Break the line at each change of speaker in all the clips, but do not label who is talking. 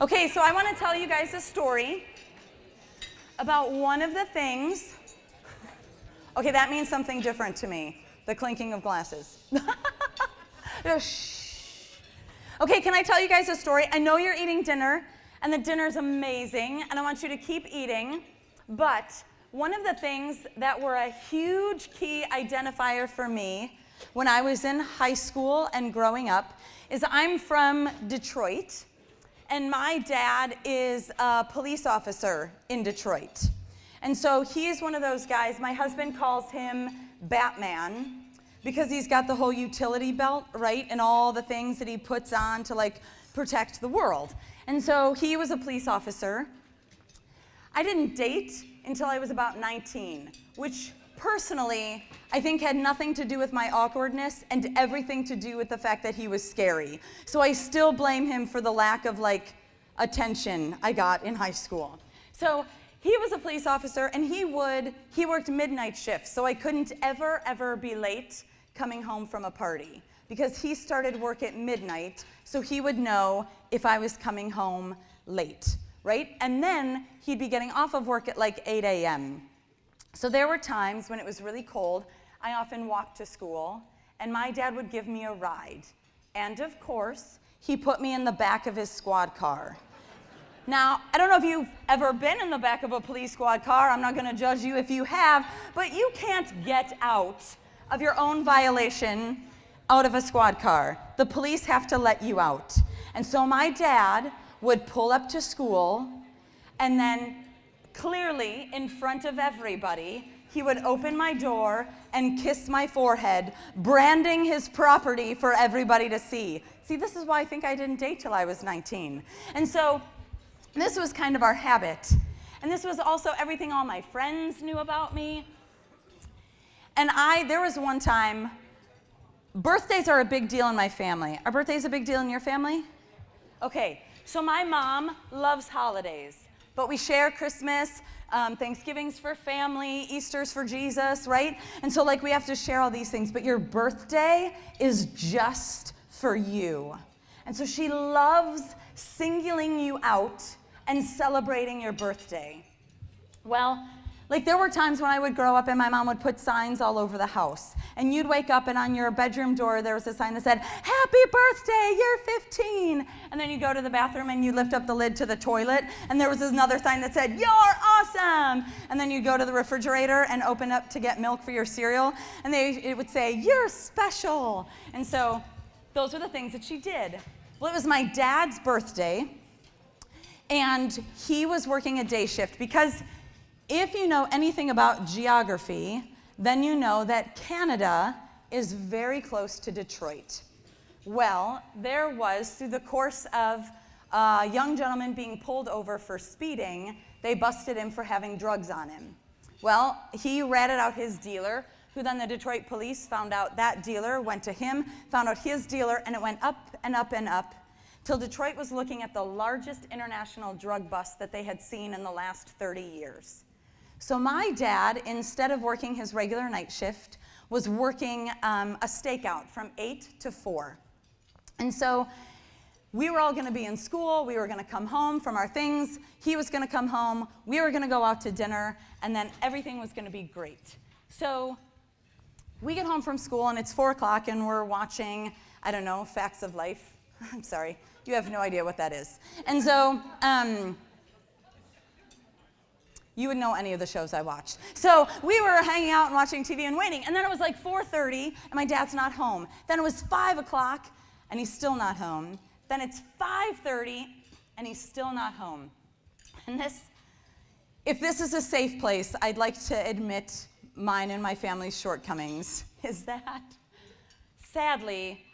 Okay, so I want to tell you guys a story about one of the things. Okay, that means something different to me. The clinking of glasses. Shh. Okay, can I tell you guys a story? I know you're eating dinner, and the dinner's amazing, and I want you to keep eating, but one of the things that were a huge key identifier for me when I was in high school and growing up is I'm from Detroit, and my dad is a police officer in Detroit. And so he's one of those guys, my husband calls him Batman, because he's got the whole utility belt, right, and all the things that he puts on to like protect the world. And so he was a police officer. I didn't date until I was about 19, which personally I think had nothing to do with my awkwardness and everything to do with the fact that he was scary. So I still blame him for the lack of like attention I got in high school. So he was a police officer, and he worked midnight shifts, so I couldn't ever be late coming home from a party, because he started work at midnight, so he would know if I was coming home late, right? And then he'd be getting off of work at like 8 a.m. So there were times when it was really cold, I often walked to school, and my dad would give me a ride. And of course, he put me in the back of his squad car. Now, I don't know if you've ever been in the back of a police squad car. I'm not going to judge you if you have, but you can't get out of your own violation out of a squad car. The police have to let you out. And so my dad would pull up to school, and then clearly in front of everybody, he would open my door and kiss my forehead, branding his property for everybody to see. See, this is why I think I didn't date till I was 19. And so this was kind of our habit. And this was also everything all my friends knew about me. And there was one time, birthdays are a big deal in my family. Are birthdays a big deal in your family? Okay, so my mom loves holidays, but we share Christmas, Thanksgiving's for family, Easter's for Jesus, right? And so like we have to share all these things, but your birthday is just for you. And so she loves singling you out and celebrating your birthday. Well, like there were times when I would grow up and my mom would put signs all over the house. And you'd wake up and on your bedroom door there was a sign that said, "Happy birthday, you're 15." And then you go to the bathroom and you lift up the lid to the toilet and there was another sign that said, "You're awesome." And then you go to the refrigerator and open up to get milk for your cereal and it would say, "You're special." And so those were the things that she did. Well, it was my dad's birthday, and he was working a day shift, because if you know anything about geography, then you know that Canada is very close to Detroit. Well, there was, through the course of a young gentleman being pulled over for speeding, they busted him for having drugs on him. Well, he ratted out his dealer, who then the Detroit police found out that dealer, went to him, found out his dealer, and it went up and up and up, till Detroit was looking at the largest international drug bust that they had seen in the last 30 years. So my dad, instead of working his regular night shift, was working a stakeout from 8 to 4. And so we were all going to be in school, we were going to come home from our things, he was going to come home, we were going to go out to dinner, and then everything was going to be great. So we get home from school and it's 4 o'clock and we're watching, I don't know, Facts of Life. I'm sorry, you have no idea what that is. And so, you would know any of the shows I watched. So we were hanging out and watching TV and waiting, and then it was like 4:30 and my dad's not home. Then it was 5 o'clock and he's still not home. Then it's 5:30 and he's still not home. And if this is a safe place, I'd like to admit mine and my family's shortcomings, is that sadly,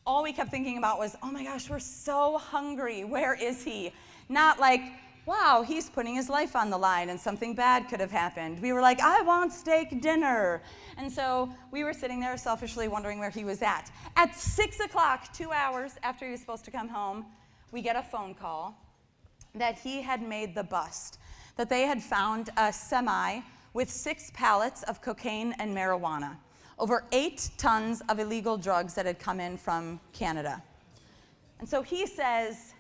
all we kept thinking about was, oh my gosh, we're so hungry, where is he? Not like, wow, he's putting his life on the line and something bad could have happened. We were like, I want steak dinner. And so we were sitting there selfishly wondering where he was at. At 6 o'clock, 2 hours after he was supposed to come home, we get a phone call that he had made the bust, that they had found a semi with 6 pallets of cocaine and marijuana, over 8 tons of illegal drugs that had come in from Canada. And so he says,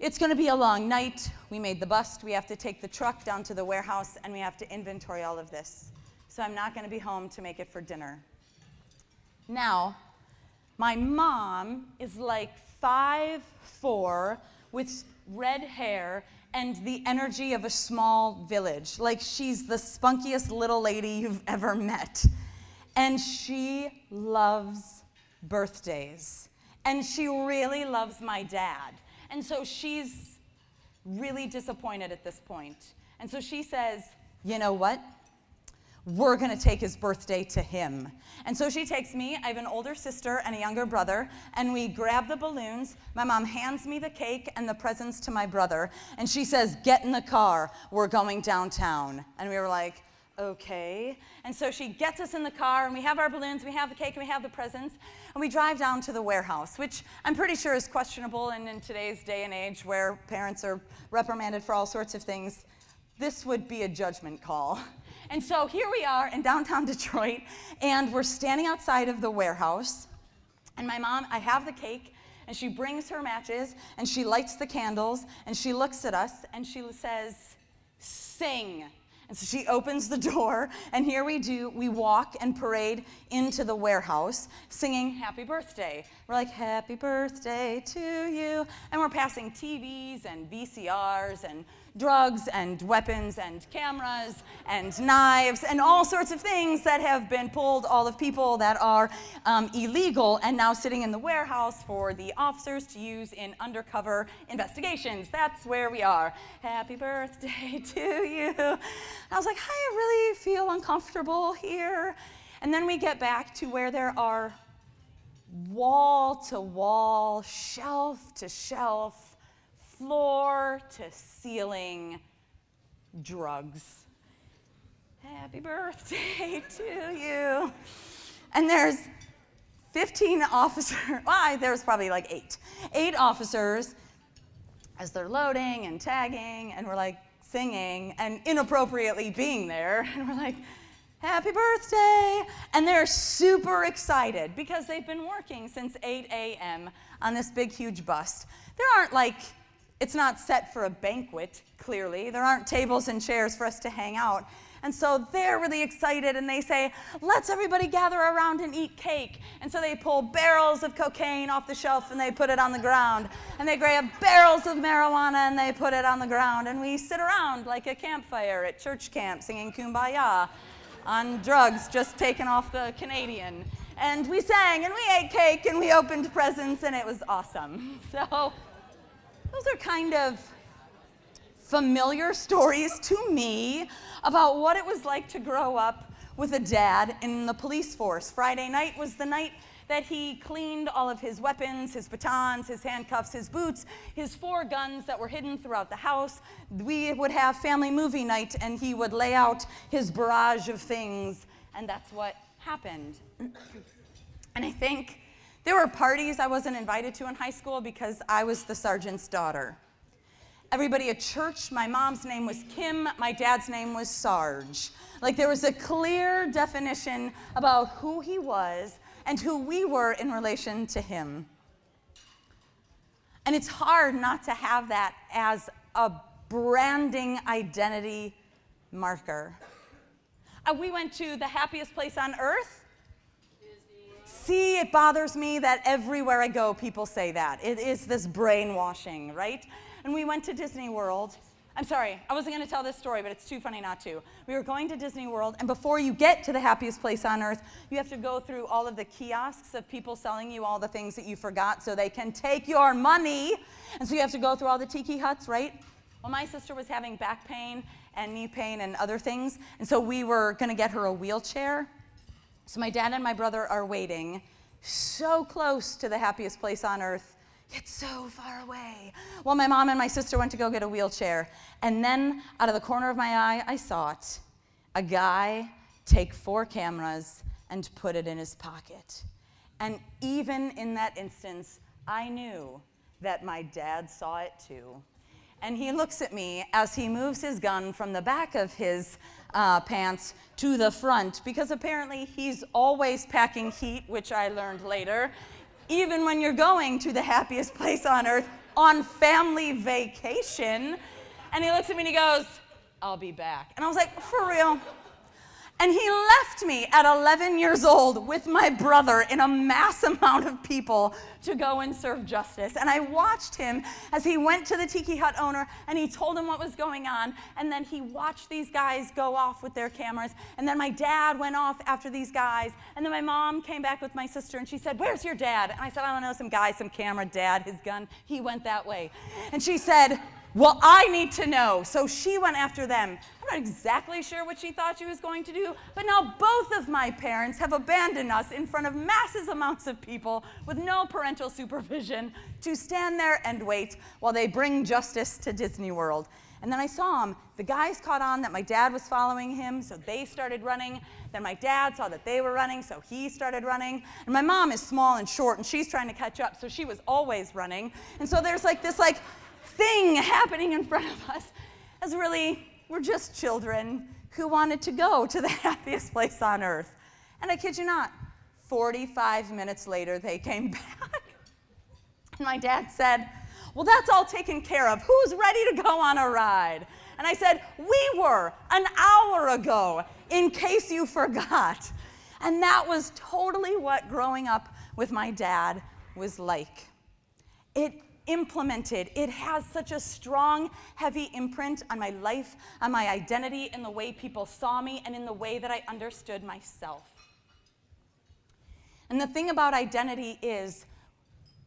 it's going to be a long night. We made the bust. We have to take the truck down to the warehouse, and we have to inventory all of this. So I'm not going to be home to make it for dinner. Now, my mom is like 5'4", with red hair and the energy of a small village. Like she's the spunkiest little lady you've ever met. And she loves birthdays. And she really loves my dad. And so she's really disappointed at this point. And so she says, you know what? We're going to take his birthday to him. And so she takes me, I have an older sister and a younger brother, and we grab the balloons. My mom hands me the cake and the presents to my brother, and she says, get in the car, we're going downtown. And we were like, okay. And so she gets us in the car, and we have our balloons, we have the cake, and we have the presents, and we drive down to the warehouse, which I'm pretty sure is questionable, and in today's day and age where parents are reprimanded for all sorts of things, this would be a judgment call. And so here we are in downtown Detroit, and we're standing outside of the warehouse, and my mom, I have the cake, and she brings her matches, and she lights the candles, and she looks at us, and she says, sing. And so she opens the door, and here we walk and parade into the warehouse, singing happy birthday. We're like, happy birthday to you. And we're passing TVs and VCRs and drugs and weapons and cameras and knives and all sorts of things that have been pulled, all of people that are illegal and now sitting in the warehouse for the officers to use in undercover investigations. That's where we are. Happy birthday to you. And I was like, I really feel uncomfortable here. And then we get back to where there are wall-to-wall, shelf-to-shelf, floor to ceiling drugs. Happy birthday to you. And there's 15 officers, well, there's probably like 8 officers as they're loading and tagging, and we're like singing and inappropriately being there, and we're like, happy birthday. And they're super excited because they've been working since 8 a.m. on this big, huge bust. There aren't like, it's not set for a banquet, clearly. There aren't tables and chairs for us to hang out. And so they're really excited, and they say, let's everybody gather around and eat cake. And so they pull barrels of cocaine off the shelf, and they put it on the ground. And they grab barrels of marijuana, and they put it on the ground. And we sit around like a campfire at church camp singing Kumbaya on drugs just taken off the Canadian. And we sang, and we ate cake, and we opened presents, and it was awesome. So those are kind of familiar stories to me about what it was like to grow up with a dad in the police force. Friday night was the night that he cleaned all of his weapons, his batons, his handcuffs, his boots, his 4 guns that were hidden throughout the house. We would have family movie night, and he would lay out his barrage of things, and that's what happened. And I think there were parties I wasn't invited to in high school because I was the sergeant's daughter. Everybody at church, my mom's name was Kim, my dad's name was Sarge. Like there was a clear definition about who he was and who we were in relation to him. And it's hard not to have that as a branding identity marker. We went to the happiest place on earth. See, it bothers me that everywhere I go, people say that. It is this brainwashing, right? And we went to Disney World. I'm sorry, I wasn't going to tell this story, but it's too funny not to. We were going to Disney World, and before you get to the happiest place on earth, you have to go through all of the kiosks of people selling you all the things that you forgot so they can take your money. And so you have to go through all the tiki huts, right? Well, my sister was having back pain and knee pain and other things, and so we were going to get her a wheelchair. So my dad and my brother are waiting so close to the happiest place on earth, yet so far away. Well, my mom and my sister went to go get a wheelchair, and then out of the corner of my eye, I saw it. A guy take 4 cameras and put it in his pocket. And even in that instance, I knew that my dad saw it too. And he looks at me as he moves his gun from the back of his pants to the front, because apparently he's always packing heat, which I learned later. Even when you're going to the happiest place on earth, on family vacation. And he looks at me and he goes, I'll be back. And I was like, for real? And he left me at 11 years old with my brother in a mass amount of people to go and serve justice. And I watched him as he went to the tiki hut owner and he told him what was going on. And then he watched these guys go off with their cameras. And then my dad went off after these guys. And then my mom came back with my sister and she said, where's your dad? And I said, I don't know, some guy, some camera, dad, his gun. He went that way. And she said, well, I need to know. So she went after them. I'm not exactly sure what she thought she was going to do, but now both of my parents have abandoned us in front of massive amounts of people with no parental supervision to stand there and wait while they bring justice to Disney World. And then I saw him. The guys caught on that my dad was following him, so they started running. Then my dad saw that they were running, so he started running. And my mom is small and short, and she's trying to catch up, so she was always running. And so there's this thing happening in front of us as really we're just children who wanted to go to the happiest place on earth. And I kid you not, 45 minutes later they came back. And my dad said, well, that's all taken care of. Who's ready to go on a ride? And I said, we were an hour ago, in case you forgot. And that was totally what growing up with my dad was like. It has such a strong, heavy imprint on my life, on my identity, in the way people saw me, and in the way that I understood myself. And the thing about identity is,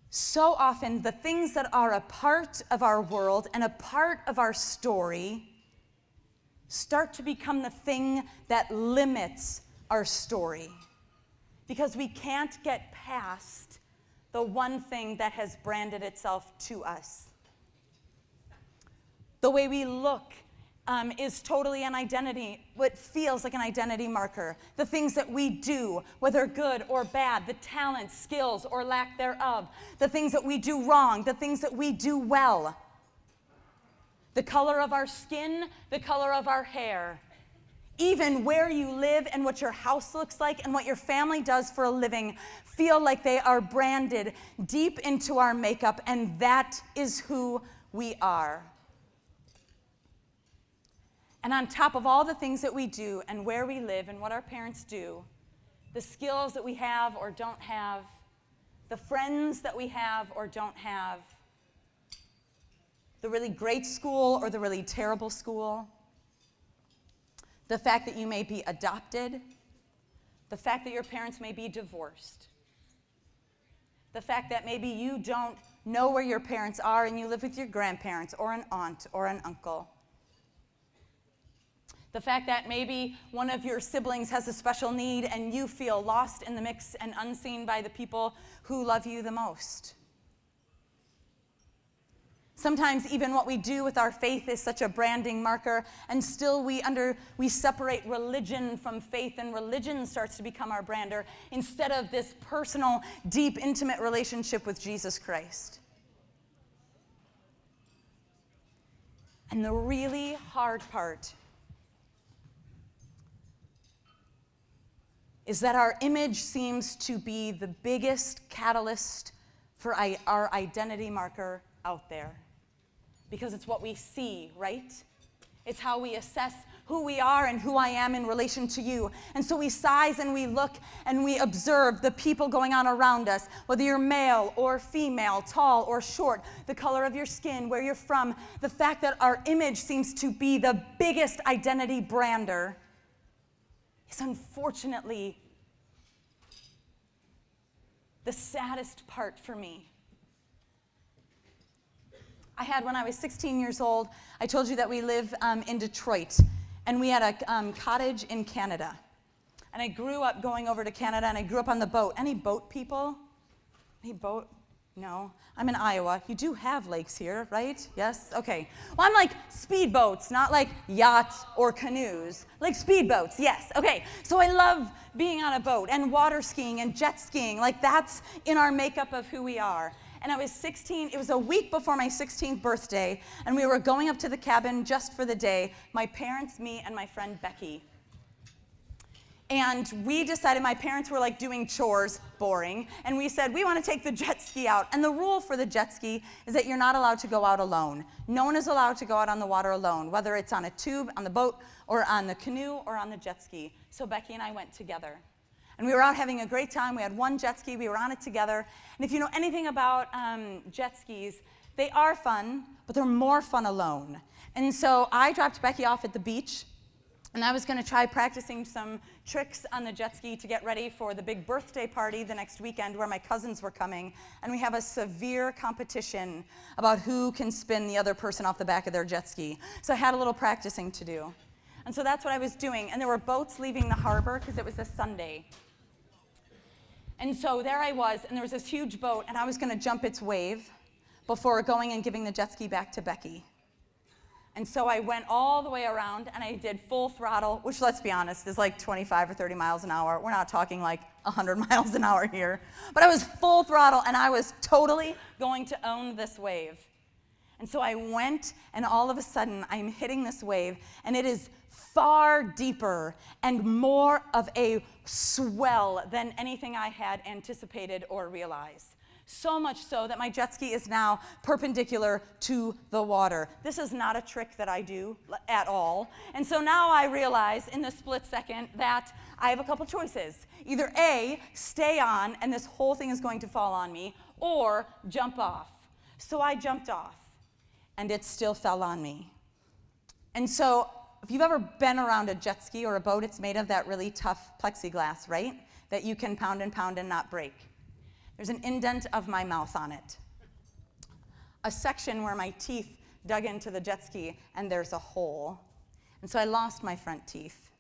so often the things that are a part of our world and a part of our story start to become the thing that limits our story. Because we can't get past the one thing that has branded itself to us. The way we look is totally an identity, what feels like an identity marker. The things that we do, whether good or bad, the talents, skills, or lack thereof, the things that we do wrong, the things that we do well. The color of our skin, the color of our hair. Even where you live and what your house looks like and what your family does for a living feel like they are branded deep into our makeup, and that is who we are. And on top of all the things that we do and where we live and what our parents do, the skills that we have or don't have, the friends that we have or don't have, the really great school or the really terrible school, the fact that you may be adopted, the fact that your parents may be divorced, the fact that maybe you don't know where your parents are and you live with your grandparents or an aunt or an uncle, the fact that maybe one of your siblings has a special need and you feel lost in the mix and unseen by the people who love you the most. Sometimes even what we do with our faith is such a branding marker, and still we separate religion from faith, and religion starts to become our brander instead of this personal, deep, intimate relationship with Jesus Christ. And the really hard part is that our image seems to be the biggest catalyst for our identity marker out there. Because it's what we see, right? It's how we assess who we are and who I am in relation to you. And so we size and we look and we observe the people going on around us, whether you're male or female, tall or short, the color of your skin, where you're from. The fact that our image seems to be the biggest identity brander is unfortunately the saddest part for me. I had, when I was 16 years old, I told you that we live in Detroit, and we had a cottage in Canada. And I grew up going over to Canada, and I grew up on the boat. Any boat people? Any boat? No. I'm in Iowa. You do have lakes here, right? Yes? Okay. Well, I'm like speedboats, not like yachts or canoes. Like speedboats, yes. Okay. So I love being on a boat and water skiing and jet skiing. Like that's in our makeup of who we are. And I was 16, it was a week before my 16th birthday, and we were going up to the cabin just for the day, my parents, me, and my friend Becky. And we decided, my parents were like doing chores, boring, and we said, we want to take the jet ski out. And the rule for the jet ski is that you're not allowed to go out alone. No one is allowed to go out on the water alone, whether it's on a tube, on the boat, or on the canoe, or on the jet ski. So Becky and I went together. And we were out having a great time. We had one jet ski, we were on it together. And if you know anything about jet skis, they are fun, but they're more fun alone. And so I dropped Becky off at the beach, and I was going to try practicing some tricks on the jet ski to get ready for the big birthday party the next weekend where my cousins were coming. And we have a severe competition about who can spin the other person off the back of their jet ski. So I had a little practicing to do. And so that's what I was doing. And there were boats leaving the harbor because it was a Sunday. And so there I was, and there was this huge boat, and I was going to jump its wave before going and giving the jet ski back to Becky. And so I went all the way around, and I did full throttle, which, let's be honest, is like 25 or 30 miles an hour. We're not talking like 100 miles an hour here. But I was full throttle, and I was totally going to own this wave. And so I went, and all of a sudden, I'm hitting this wave, and it is far deeper and more of a swell than anything I had anticipated or realized. So much so that my jet ski is now perpendicular to the water. This is not a trick that I do at all. And so now I realize in the split second that I have a couple choices. Either A, stay on and this whole thing is going to fall on me, or jump off. So I jumped off and it still fell on me. And so if you've ever been around a jet ski or a boat, it's made of that really tough plexiglass, right? That you can pound and not break. There's an indent of my mouth on it. A section where my teeth dug into the jet ski, and there's a hole. And so I lost my front teeth.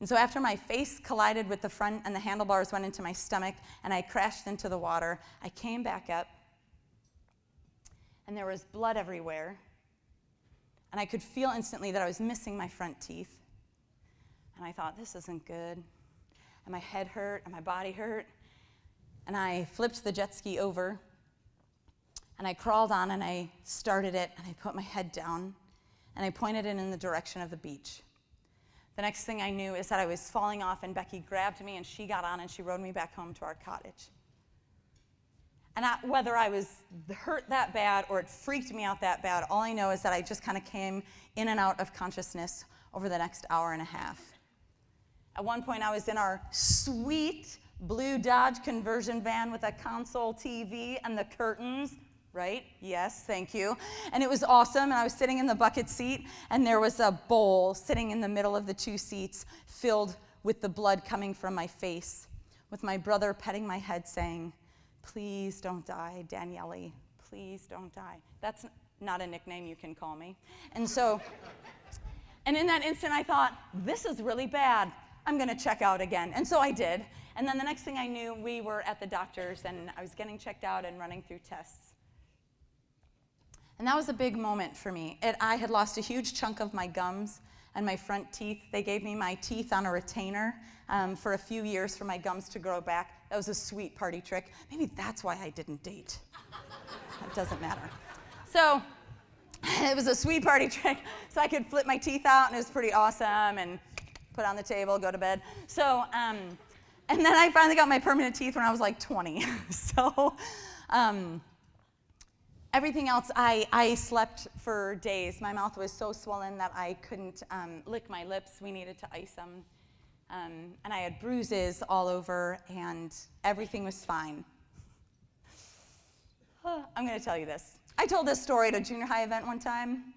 And so after my face collided with the front and the handlebars went into my stomach, and I crashed into the water, I came back up, and there was blood everywhere. And I could feel instantly that I was missing my front teeth. And I thought, this isn't good. And my head hurt, and my body hurt. And I flipped the jet ski over, and I crawled on, and I started it, and I put my head down, and I pointed it in the direction of the beach. The next thing I knew is that I was falling off, and Becky grabbed me, and she got on, and she rode me back home to our cottage. And whether I was hurt that bad or it freaked me out that bad, all I know is that I just kind of came in and out of consciousness over the next hour and a half. At one point, I was in our sweet blue Dodge conversion van with a console TV and the curtains, right? Yes, thank you. And it was awesome, and I was sitting in the bucket seat, and there was a bowl sitting in the middle of the two seats filled with the blood coming from my face, with my brother petting my head saying, "Please don't die, Daniele, please don't die." That's not a nickname you can call me. And in that instant I thought, this is really bad. I'm gonna check out again. And so I did. And then the next thing I knew, we were at the doctor's, and I was getting checked out and running through tests. And that was a big moment for me. I had lost a huge chunk of my gums and my front teeth. They gave me my teeth on a retainer for a few years for my gums to grow back. That was a sweet party trick. Maybe that's why I didn't date. It doesn't matter. So it was a sweet party trick, so I could flip my teeth out, and it was pretty awesome, and put on the table, go to bed. So, and then I finally got my permanent teeth when I was like 20. So everything else, I slept for days. My mouth was so swollen that I couldn't lick my lips. We needed to ice them. And I had bruises all over, and everything was fine. I'm going to tell you this. I told this story at a junior high event one time,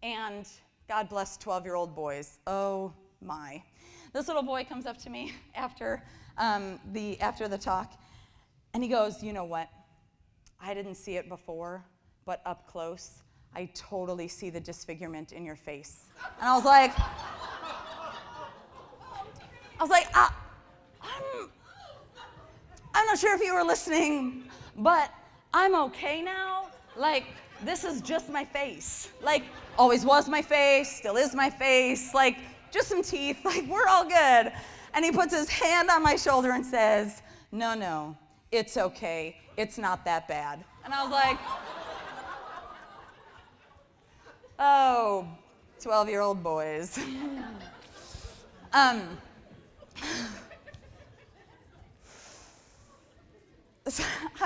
and God bless 12-year-old boys. Oh my. This little boy comes up to me after the talk, and he goes, "You know what? I didn't see it before, but up close, I totally see the disfigurement in your face." And I was like, I'm not sure if you were listening, but I'm okay now. Like, this is just my face. Like, always was my face, still is my face. Like, just some teeth. Like, we're all good. And he puts his hand on my shoulder and says, no, it's okay. It's not that bad. And I was like, oh, 12-year-old boys. How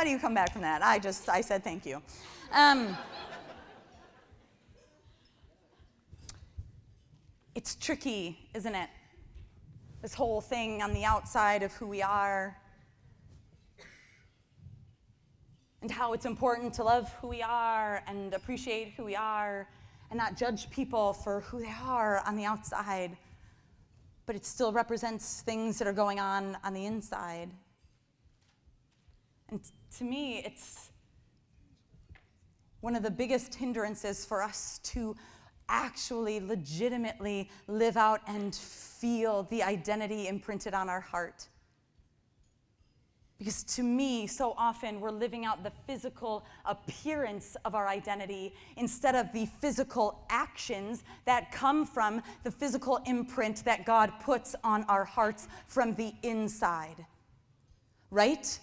do you come back from that? I said thank you. It's tricky, isn't it? This whole thing on the outside of who we are, and how it's important to love who we are and appreciate who we are and not judge people for who they are on the outside, but it still represents things that are going on the inside. And to me, it's one of the biggest hindrances for us to actually legitimately live out and feel the identity imprinted on our heart. Because to me, so often we're living out the physical appearance of our identity instead of the physical actions that come from the physical imprint that God puts on our hearts from the inside. Right?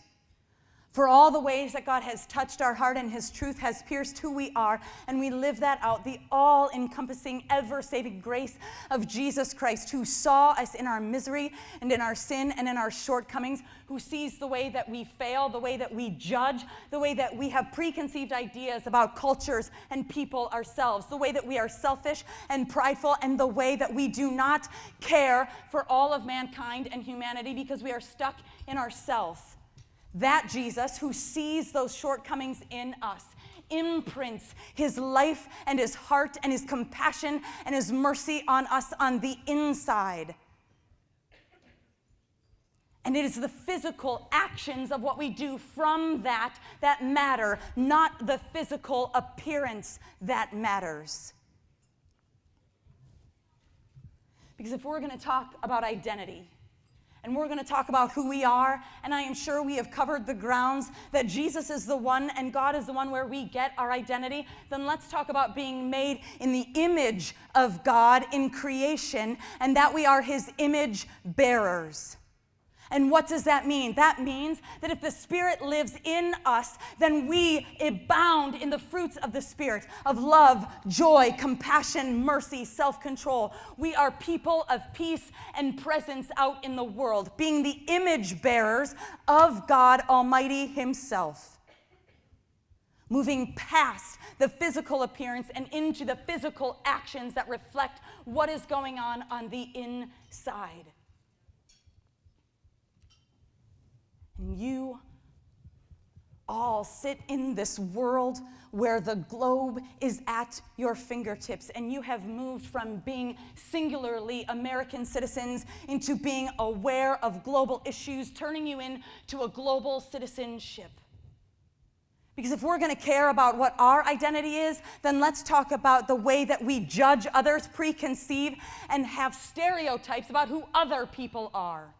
For all the ways that God has touched our heart and his truth has pierced who we are, and we live that out, the all-encompassing, ever-saving grace of Jesus Christ, who saw us in our misery and in our sin and in our shortcomings, who sees the way that we fail, the way that we judge, the way that we have preconceived ideas about cultures and people ourselves, the way that we are selfish and prideful, and the way that we do not care for all of mankind and humanity because we are stuck in ourselves. That Jesus, who sees those shortcomings in us, imprints his life and his heart and his compassion and his mercy on us on the inside. And it is the physical actions of what we do from that matter, not the physical appearance that matters. Because if we're going to talk about identity, and we're going to talk about who we are, and I am sure we have covered the grounds that Jesus is the one and God is the one where we get our identity, then let's talk about being made in the image of God in creation, and that we are his image bearers. And what does that mean? That means that if the Spirit lives in us, then we abound in the fruits of the Spirit, of love, joy, compassion, mercy, self-control. We are people of peace and presence out in the world, being the image bearers of God Almighty himself. Moving past the physical appearance and into the physical actions that reflect what is going on the inside. And you all sit in this world where the globe is at your fingertips, and you have moved from being singularly American citizens into being aware of global issues, turning you into a global citizenship. Because if we're going to care about what our identity is, then let's talk about the way that we judge others, preconceive, and have stereotypes about who other people are.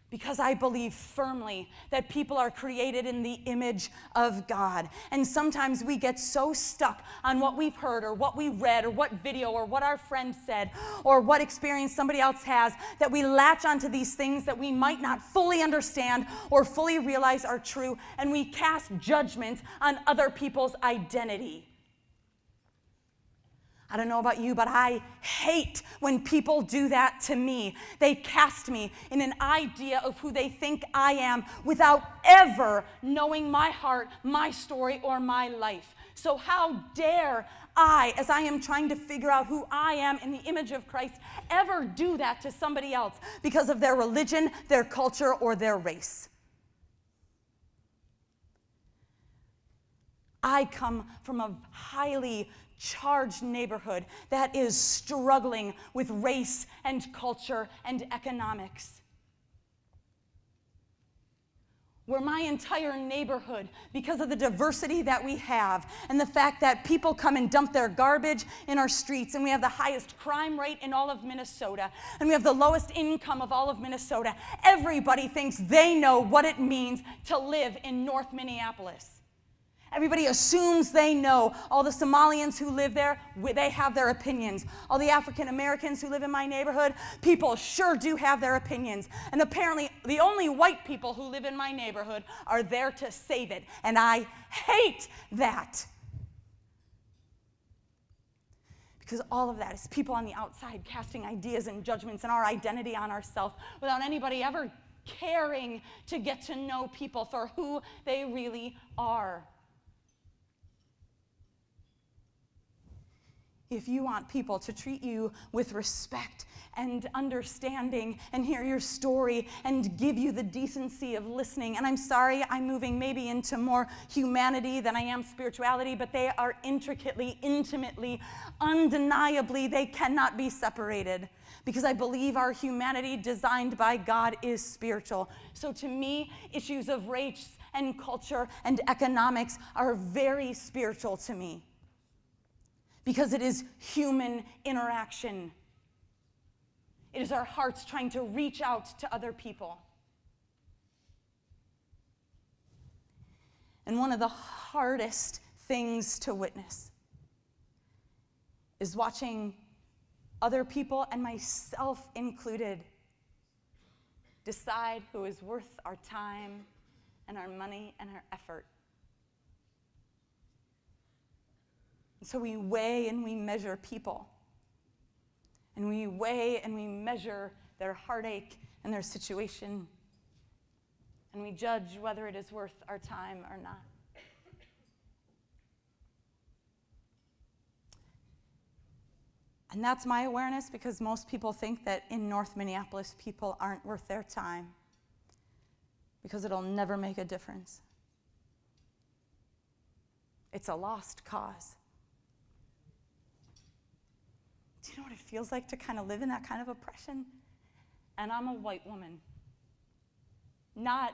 Because I believe firmly that people are created in the image of God. And sometimes we get so stuck on what we've heard or what we read or what video or what our friend said or what experience somebody else has that we latch onto these things that we might not fully understand or fully realize are true, and we cast judgments on other people's identity. I don't know about you, but I hate when people do that to me. They cast me in an idea of who they think I am without ever knowing my heart, my story, or my life. So how dare I, as I am trying to figure out who I am in the image of Christ, ever do that to somebody else because of their religion, their culture, or their race? I come from a highly charged neighborhood that is struggling with race and culture and economics. Where my entire neighborhood, because of the diversity that we have and the fact that people come and dump their garbage in our streets, and we have the highest crime rate in all of Minnesota, and we have the lowest income of all of Minnesota, everybody thinks they know what it means to live in North Minneapolis. Everybody assumes they know. All the Somalians who live there, they have their opinions. All the African Americans who live in my neighborhood, people sure do have their opinions. And apparently, the only white people who live in my neighborhood are there to save it. And I hate that. Because all of that is people on the outside casting ideas and judgments and our identity on ourselves without anybody ever caring to get to know people for who they really are. If you want people to treat you with respect and understanding and hear your story and give you the decency of listening, and I'm sorry, I'm moving maybe into more humanity than I am spirituality, but they are intricately, intimately, undeniably, they cannot be separated. Because I believe our humanity designed by God is spiritual. So to me, issues of race and culture and economics are very spiritual to me. Because it is human interaction. It is our hearts trying to reach out to other people. And one of the hardest things to witness is watching other people, and myself included, decide who is worth our time and our money and our effort. And so we weigh and we measure people. And we weigh and we measure their heartache and their situation. And we judge whether it is worth our time or not. And that's my awareness, because most people think that in North Minneapolis, people aren't worth their time because it'll never make a difference. It's a lost cause. Do you know what it feels like to kind of live in that kind of oppression? And I'm a white woman, not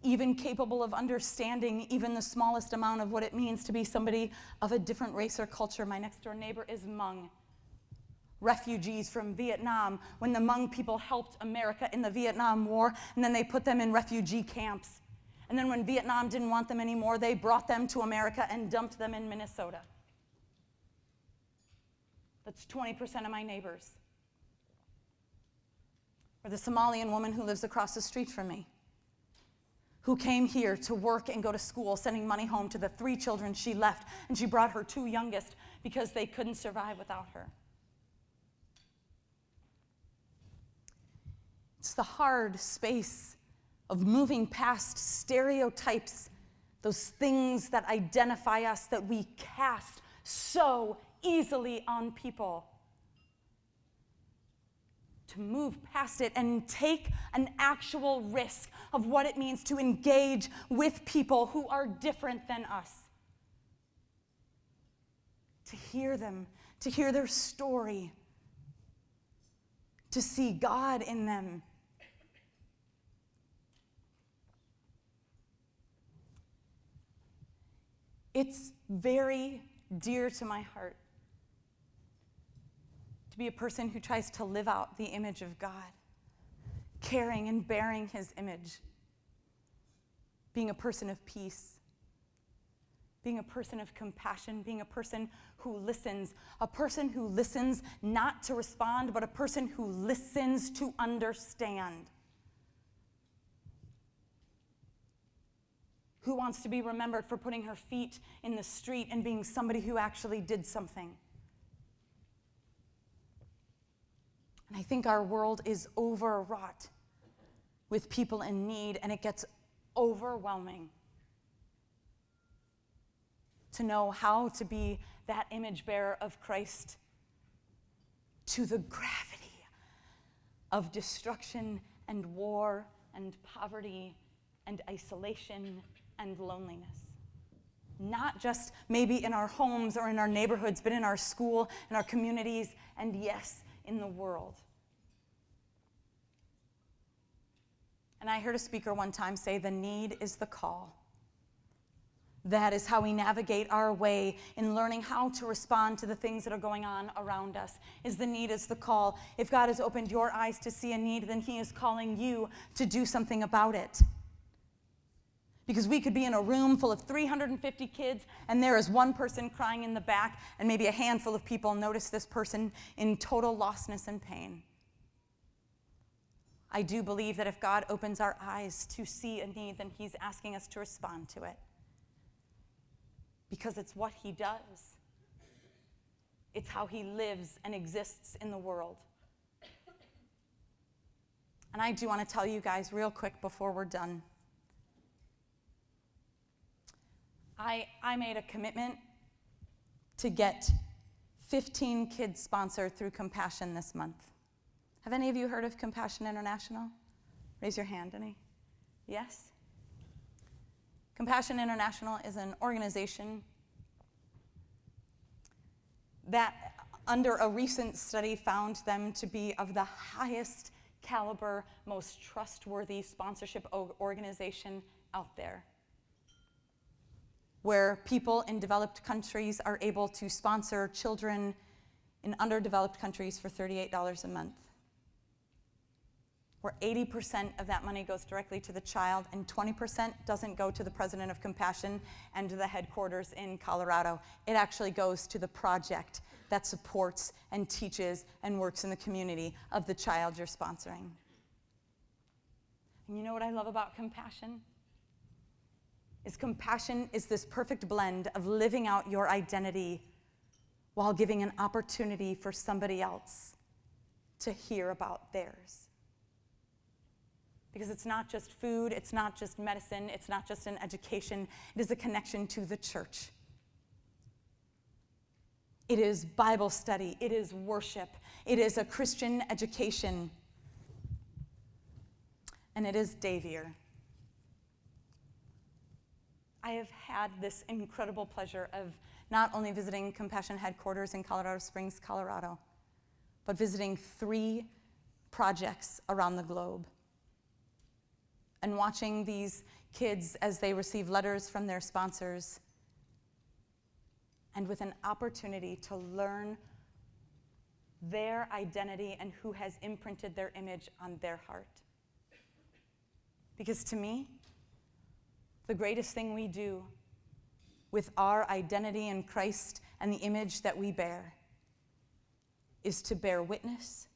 even capable of understanding even the smallest amount of what it means to be somebody of a different race or culture. My next door neighbor is Hmong. Refugees from Vietnam, when the Hmong people helped America in the Vietnam War, and then they put them in refugee camps. And then when Vietnam didn't want them anymore, they brought them to America and dumped them in Minnesota. That's 20% of my neighbors. Or the Somalian woman who lives across the street from me, who came here to work and go to school, sending money home to the 3 children she left, and she brought her 2 youngest because they couldn't survive without her. It's the hard space of moving past stereotypes, those things that identify us that we cast so easily on people. To move past it and take an actual risk of what it means to engage with people who are different than us. To hear them, to hear their story, to see God in them. It's very dear to my heart to be a person who tries to live out the image of God, carrying and bearing his image, being a person of peace, being a person of compassion, being a person who listens not to respond, but a person who listens to understand. Who wants to be remembered for putting her feet in the street and being somebody who actually did something. And I think our world is overwrought with people in need, and it gets overwhelming to know how to be that image bearer of Christ to the gravity of destruction and war and poverty and isolation and loneliness. Not just maybe in our homes or in our neighborhoods, but in our school, in our communities, and yes, in the world. And I heard a speaker one time say, the need is the call. That is how we navigate our way in learning how to respond to the things that are going on around us. Is the need is the call. If God has opened your eyes to see a need, then he is calling you to do something about it. Because we could be in a room full of 350 kids, and there is one person crying in the back, and maybe a handful of people notice this person in total lostness and pain. I do believe that if God opens our eyes to see a need, then he's asking us to respond to it. Because it's what he does. It's how he lives and exists in the world. And I do want to tell you guys real quick before we're done. I made a commitment to get 15 kids sponsored through Compassion this month. Have any of you heard of Compassion International? Raise your hand, any? Yes? Compassion International is an organization that, under a recent study, found them to be of the highest caliber, most trustworthy sponsorship organization out there, where people in developed countries are able to sponsor children in underdeveloped countries for $38 a month, where 80% of that money goes directly to the child and 20% doesn't go to the president of Compassion and to the headquarters in Colorado. It actually goes to the project that supports and teaches and works in the community of the child you're sponsoring. And you know what I love about Compassion? Compassion is this perfect blend of living out your identity while giving an opportunity for somebody else to hear about theirs. Because it's not just food, it's not just medicine, it's not just an education, it is a connection to the church. It is Bible study, it is worship, it is a Christian education, and it is Dave year. I have had this incredible pleasure of not only visiting Compassion headquarters in Colorado Springs, Colorado, but visiting 3 projects around the globe and watching these kids as they receive letters from their sponsors and with an opportunity to learn their identity and who has imprinted their image on their heart. Because to me, the greatest thing we do with our identity in Christ and the image that we bear is to bear witness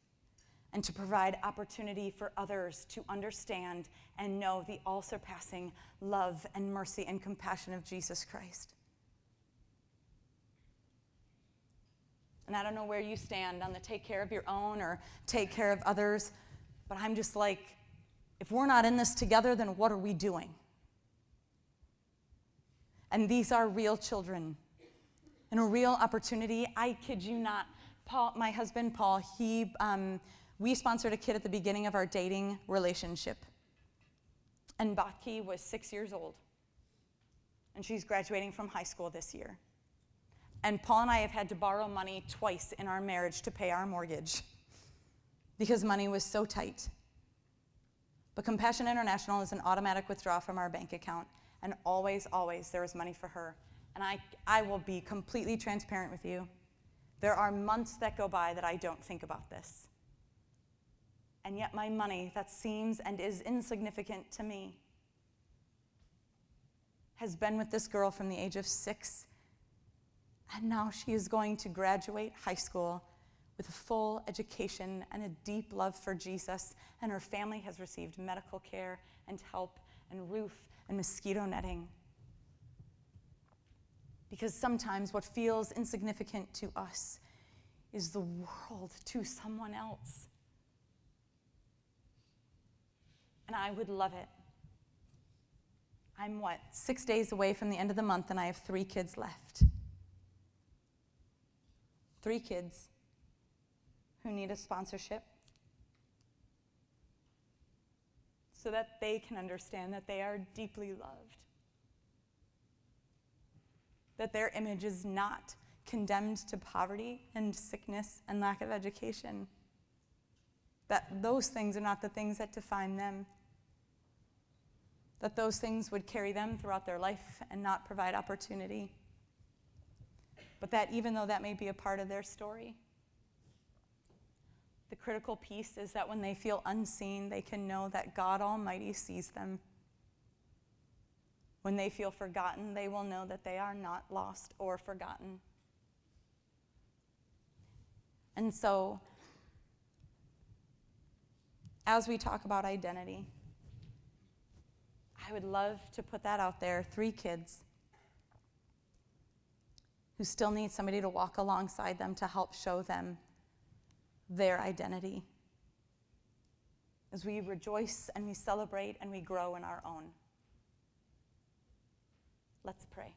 and to provide opportunity for others to understand and know the all-surpassing love and mercy and compassion of Jesus Christ. And I don't know where you stand on the take care of your own or take care of others, but I'm just like, if we're not in this together, then what are we doing? And these are real children and a real opportunity. I kid you not. Paul, my husband, Paul, we sponsored a kid at the beginning of our dating relationship. And Baki was 6 years old. And she's graduating from high school this year. And Paul and I have had to borrow money twice in our marriage to pay our mortgage because money was so tight. But Compassion International is an automatic withdrawal from our bank account. And always, always, there is money for her. And I will be completely transparent with you. There are months that go by that I don't think about this. And yet my money that seems and is insignificant to me has been with this girl from the age of 6. And now she is going to graduate high school with a full education and a deep love for Jesus. And her family has received medical care and help and roof and mosquito netting. Because sometimes what feels insignificant to us is the world to someone else. And I would love it. I'm 6 days away from the end of the month, and I have 3 kids left. 3 kids who need a sponsorship so that they can understand that they are deeply loved, that their image is not condemned to poverty and sickness and lack of education, that those things are not the things that define them, that those things would carry them throughout their life and not provide opportunity, but that even though that may be a part of their story, the critical piece is that when they feel unseen, they can know that God Almighty sees them. When they feel forgotten, they will know that they are not lost or forgotten. And so, as we talk about identity, I would love to put that out there. 3 kids who still need somebody to walk alongside them to help show them their identity, as we rejoice and we celebrate and we grow in our own. Let's pray.